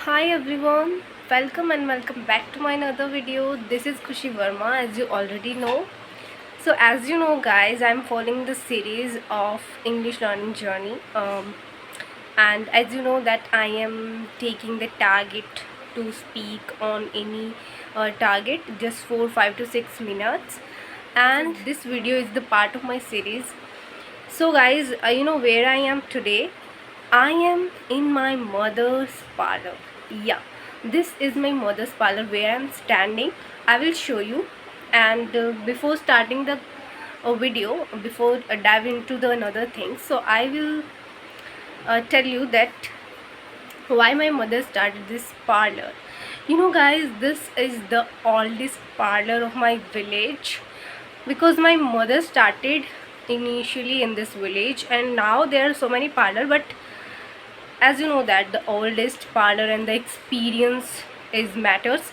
Hi everyone, welcome and welcome back to my another video. This is Khushi Verma, as you already know. So as you know guys, I'm following the series of English learning journey, and as you know that I am taking the target to speak on any target just for 5 to 6 minutes, and this video is the part of my series. So guys, you know where I am today. I am in my mother's parlor. Yeah, this is my mother's parlor where I am standing. I will show you. And before starting the video, before dive into the another thing, so I will tell you that why my mother started this parlor. You know guys, this is the oldest parlor of my village, because my mother started initially in this village, and now there are so many parlor, but as you know that the oldest parlor and the experience is matters.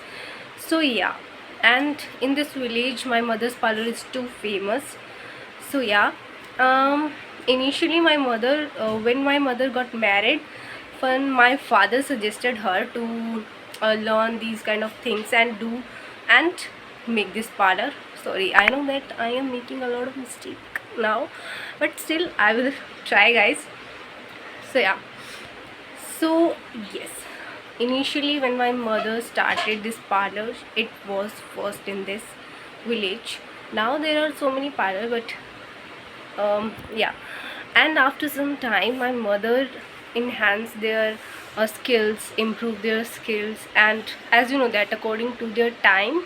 So yeah, and in this village my mother's parlor is too famous. So yeah, initially my mother, when my mother got married, when my father suggested her to learn these kind of things and do and make this parlor. Sorry, I know that I am making a lot of mistake now, but still I will try guys. So yeah, so yes, initially when my mother started this parlor, it was first in this village. Now there are so many parlor, but yeah. And after some time, my mother enhanced their skills, improved their skills, and as you know that according to their time,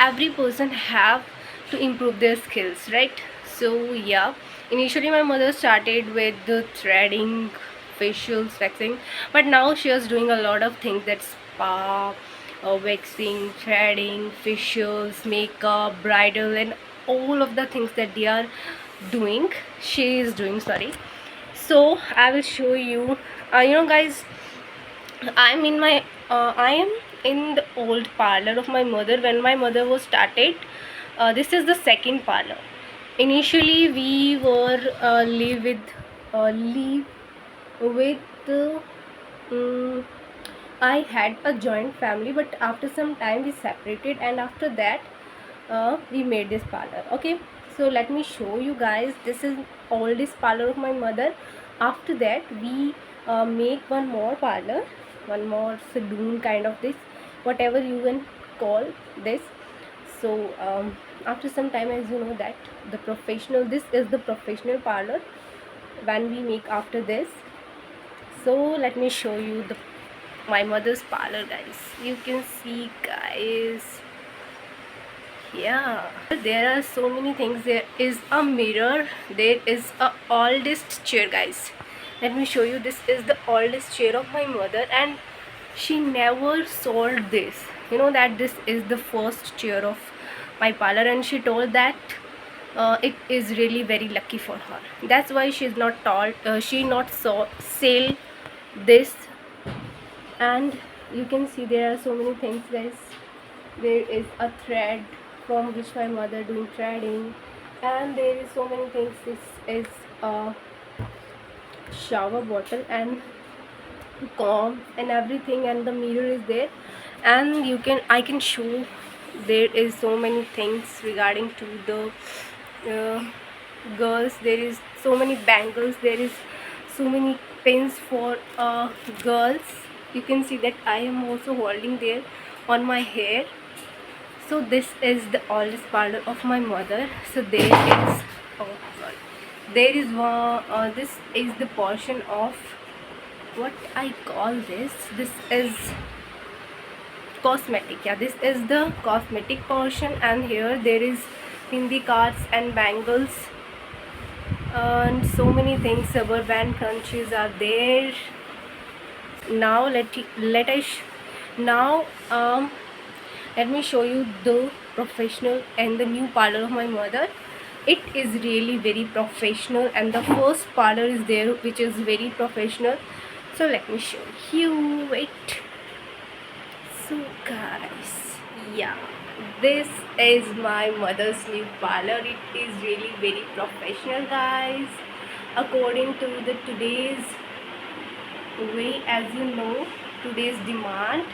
every person have to improve their skills, right? So yeah, initially my mother started with the threading, facials, waxing, but now she is doing a lot of things, that spa, waxing, threading, facials, makeup, bridal, and all of the things that they are doing, she is doing, sorry. So I will show you. You know guys, I'm in my I am in the old parlor of my mother when my mother was started. This is the second parlor. Initially we were live with um, I had a joint family, but after some time we separated, and after that we made this parlor. Okay, so let me show you guys. This is oldest parlor of my mother. After that we make one more parlor, one more saloon kind of this, whatever you can call this. So after some time, as you know that the professional, this is the professional parlor when we make after this. So let me show you the my mother's parlor guys. You can see guys, yeah, there are so many things. There is a mirror, there is a oldest chair guys. Let me show you. This is the oldest chair of my mother, and she never sold this. You know that this is the first chair of my parlor, and she told that it is really very lucky for her. That's why she's not told, she not sell this. And you can see there are so many things guys. There is a thread from which my mother doing threading, and there is so many things. This is a shower bottle and comb and everything, and the mirror is there, and I can show. There is so many things regarding to the uh, girls. There is so many bangles, there is so many pins for girls. You can see that I am also holding there on my hair. So this is the oldest parlor of my mother. So there is, oh sorry, there is one, this is the portion of what I call this. This is cosmetic. Yeah, this is the cosmetic portion, and here there is hindi cards and bangles and so many things. Suburban crunches are there. Now now let me show you the professional and the new parlor of my mother. It is really very professional, and the first parlor is there which is very professional. So let me show you. Wait. So guys, yeah, this is my mother's new parlor. It is really very professional guys, according to the today's way, as you know, today's demand.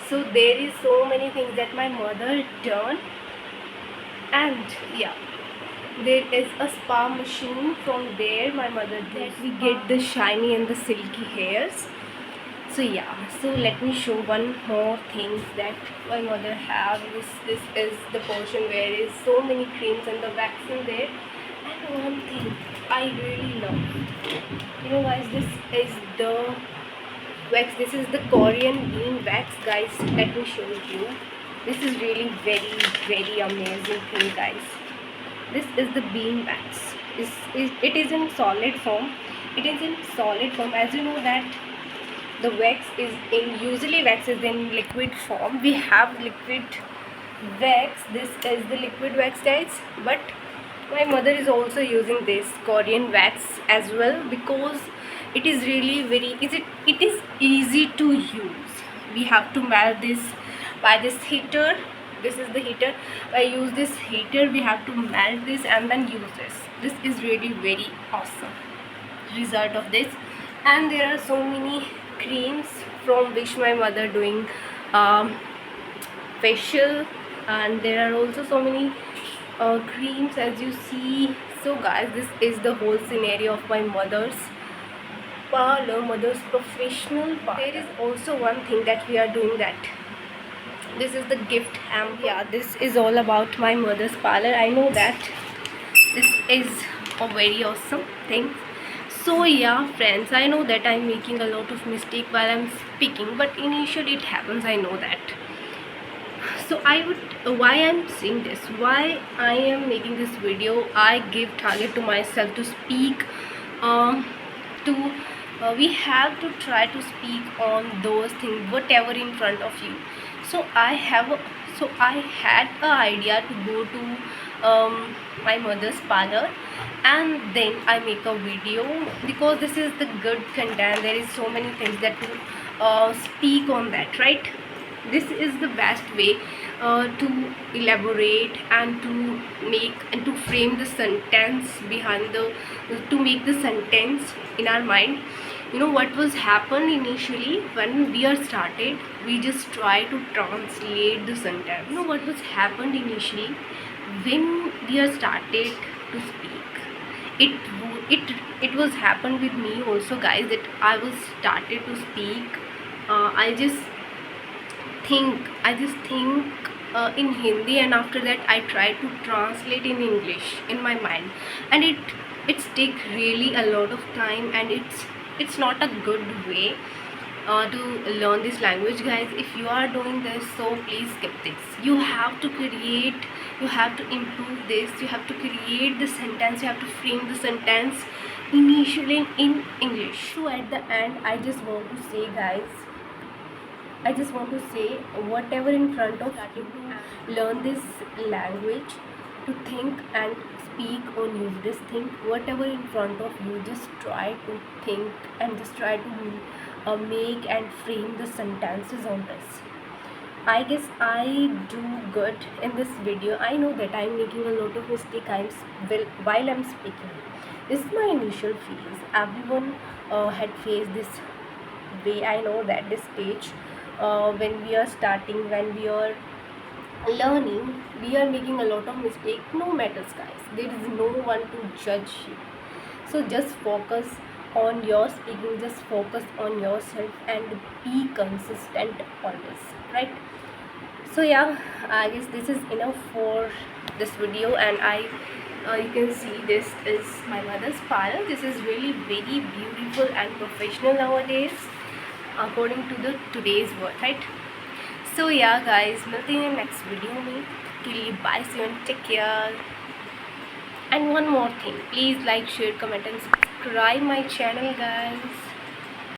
So there is so many things that my mother done. And yeah, there is a spa machine. From there my mother does that we get the shiny and the silky hairs. So yeah, so let me show one more things that my mother have. This is the portion where is so many creams and the wax in there. And one thing I really love, you know guys, this is the wax. This is the Korean bean wax, guys. Let me show you. This is really very amazing thing, guys. This is the bean wax. It is in solid form. It is in solid form. As you know that the wax is in, usually wax is in liquid form. We have liquid wax. This is the liquid wax, guys. But my mother is also using this Korean wax as well, because it is really very easy. It is easy to use. We have to melt this by this heater. This is the heater. I use this heater. We have to melt this and then use this. This is really very awesome result of this. And there are so many creams from which my mother doing facial, and there are also so many creams, as you see. So guys, this is the whole scenario of my mother's parlor, mother's professional parlor. There is also one thing that we are doing, that this is the gift hamper. Yeah, this is all about my mother's parlor. I know that this is a very awesome thing. So yeah friends, I know that I'm making a lot of mistake while I'm speaking, but initially it happens, I know that. So I would, why I'm saying this, why I am making this video, I give target to myself to speak to we have to try to speak on those things whatever in front of you. So I had an idea to go to my mother's parlor, and then I make a video, because this is the good content. There is so many things that to speak on that, right? This is the best way to elaborate and to make and to frame the sentence behind the, to make the sentence in our mind. You know what was happened initially when we are started, we just try to translate the sentence. You know what was happened initially when we are started to speak, it was happened with me also, guys, that I was started to speak. I just think in Hindi, and after that I try to translate in English in my mind, and it's take really a lot of time, and it's not a good way to learn this language, guys. If you are doing this, so please skip this. You have to create, you have to improve this, you have to create the sentence, you have to frame the sentence initially in English. So at the end, I just want to say, guys, I just want to say, whatever in front of you, to learn this language, to think and speak on use this thing, whatever in front of you, just try to think and just try to make and frame the sentences on this. I guess I do good in this video. I know that I'm making a lot of mistake while I'm speaking. This is my initial phase. Everyone had faced this way. I know that this stage, when we are starting, when we are learning, we are making a lot of mistake. No matters, guys. There is no one to judge you. So just focus on your speaking, just focus on yourself, and be consistent always, right? So yeah, I guess this is enough for this video. And you can see this is my mother's parlor. This is really very beautiful and professional nowadays, according to the today's world, right? So yeah guys, milte hain next video mein. Till लिए bye, see you and take care. And one more thing, please like, share, comment and subscribe my channel, guys.